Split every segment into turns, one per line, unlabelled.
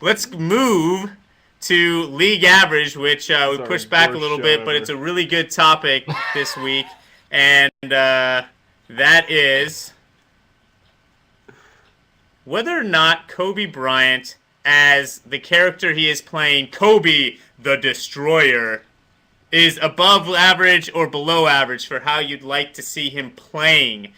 let's move to league average, which we pushed back a little bit, but it's a really good topic this week, and that is whether or not Kobe Bryant, as the character he is playing, Kobe the Destroyer, is above average or below average for how you'd like to see him playing.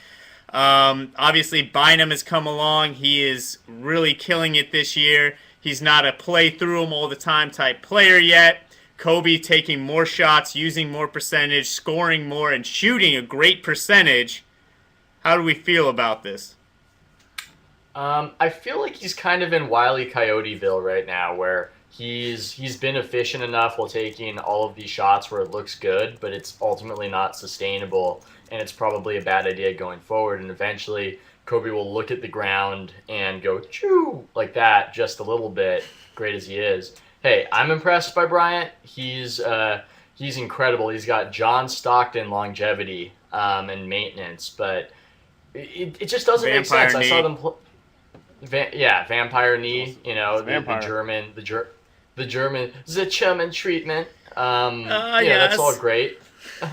Obviously, Bynum has come along. He is really killing it this year. He's not a play through him all the time type player yet. Kobe taking more shots, using more percentage, scoring more, and shooting a great percentage. How do we feel about this?
I feel like he's kind of in Wile E. Coyoteville right now, where he's been efficient enough while taking all of these shots where it looks good, but it's ultimately not sustainable, and it's probably a bad idea going forward. And eventually, Kobe will look at the ground and go choo like that just a little bit. Great as he is, hey, I'm impressed by Bryant. He's incredible. He's got John Stockton longevity and maintenance, but it just doesn't make sense.
Knee.
I saw them. Vampire knee. You know, the German, the German, the German treatment.
Yes.
That's all great.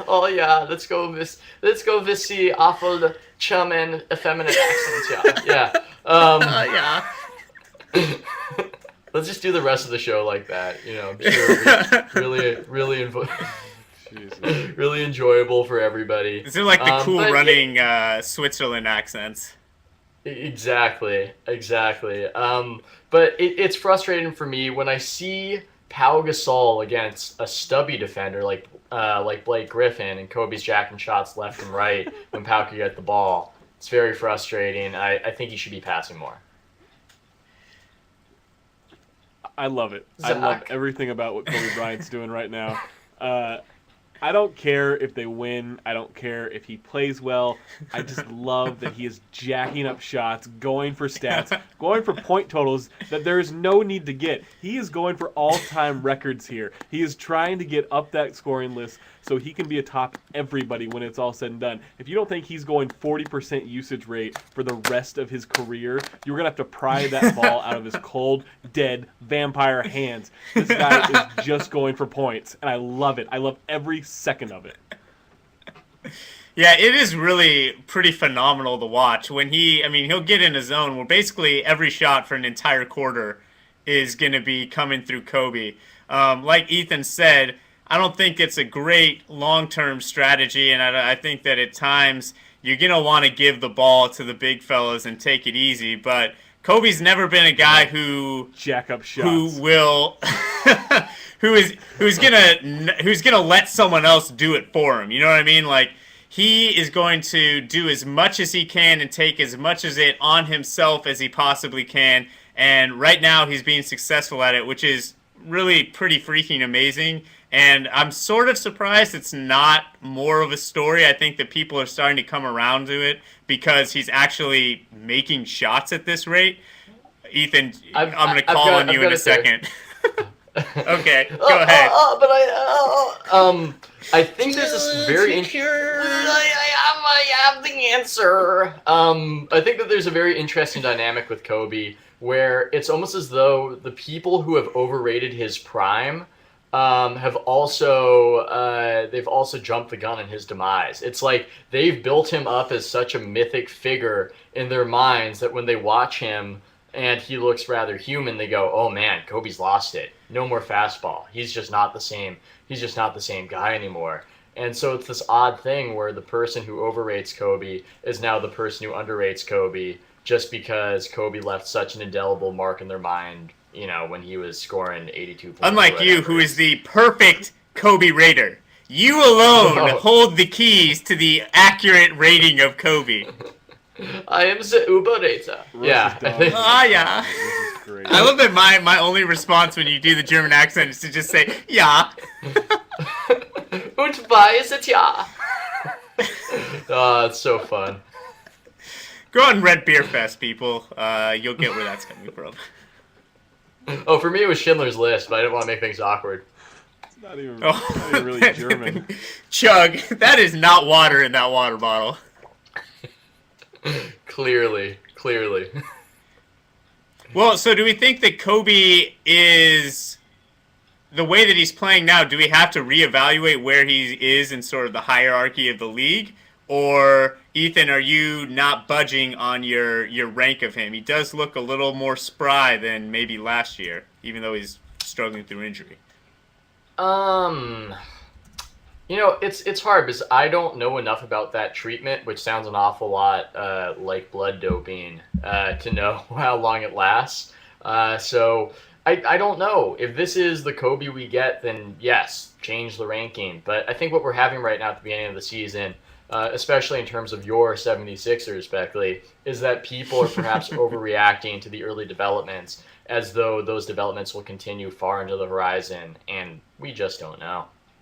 Oh yeah, let's go with the awful German effeminate accents. Yeah.
Yeah.
Let's just do the rest of the show like that. You know, I'm sure really, really enjoyable for everybody.
These are like the cool running Switzerland accents.
Exactly. But it's frustrating for me when I see Pau Gasol against a stubby defender like Blake Griffin, and Kobe's jacking shots left and right when Pau could get the ball. It's very frustrating. I think he should be passing more.
I love it.
Zach.
I love everything about what Kobe Bryant's doing right now. I don't care if they win. I don't care if he plays well. I just love that he is jacking up shots, going for stats, going for point totals that there is no need to get. He is going for all-time records here. He is trying to get up that scoring list so he can be atop everybody when it's all said and done. If you don't think he's going 40% usage rate for the rest of his career, you're going to have to pry that ball out of his cold, dead, vampire hands. This guy is just going for points, and I love it. I love every second of it.
Yeah, it is really pretty phenomenal to watch. When he'll get in a zone where basically every shot for an entire quarter is going to be coming through Kobe. Like Ethan said, I don't think it's a great long-term strategy, and I think that at times you're going to want to give the ball to the big fellas and take it easy, but Kobe's never been a guy who
jack up shots.
Who will who's gonna let someone else do it for him. You know what I mean? Like, he is going to do as much as he can and take as much as it on himself as he possibly can. And right now he's being successful at it, which is really pretty freaking amazing. And I'm sort of surprised it's not more of a story. I think that people are starting to come around to it because he's actually making shots at this rate. Ethan, I'm going to call on you in a second. Okay, go ahead.
I think there's this very I have the answer. I think that there's a very interesting dynamic with Kobe where it's almost as though the people who have overrated his prime they've also jumped the gun in his demise. It's like they've built him up as such a mythic figure in their minds that when they watch him and he looks rather human, they go, "Oh man, Kobe's lost it. No more fastball. He's just not the same. He's just not the same guy anymore." And so it's this odd thing where the person who overrates Kobe is now the person who underrates Kobe just because Kobe left such an indelible mark in their mind, you know, when he was scoring 82 points.
Unlike you, who is the perfect Kobe rater. You alone hold the keys to the accurate rating of Kobe.
I am the Uber rater. Yeah.
Yeah.
This is great.
I love that my only response when you do the German accent is to just say, yeah.
Und why is it ja? Oh, it's so fun.
Go out and Red Beer Fest, people. You'll get where that's coming from.
Oh, for me it was Schindler's List, but I didn't want to make things awkward.
It's not even really German.
Chug. That is not water in that water bottle.
Clearly.
Well, so do we think that Kobe is the way that he's playing now? Do we have to reevaluate where he is in sort of the hierarchy of the league, or Ethan, are you not budging on your rank of him? He does look a little more spry than maybe last year, even though he's struggling through injury.
Um, it's hard because I don't know enough about that treatment, which sounds an awful lot like blood doping, to know how long it lasts. So I don't know. If this is the Kobe we get, then yes, change the ranking. But I think what we're having right now at the beginning of the season, especially in terms of your 76ers, Beckley, is that people are perhaps overreacting to the early developments as though those developments will continue far into the horizon, and we just don't know.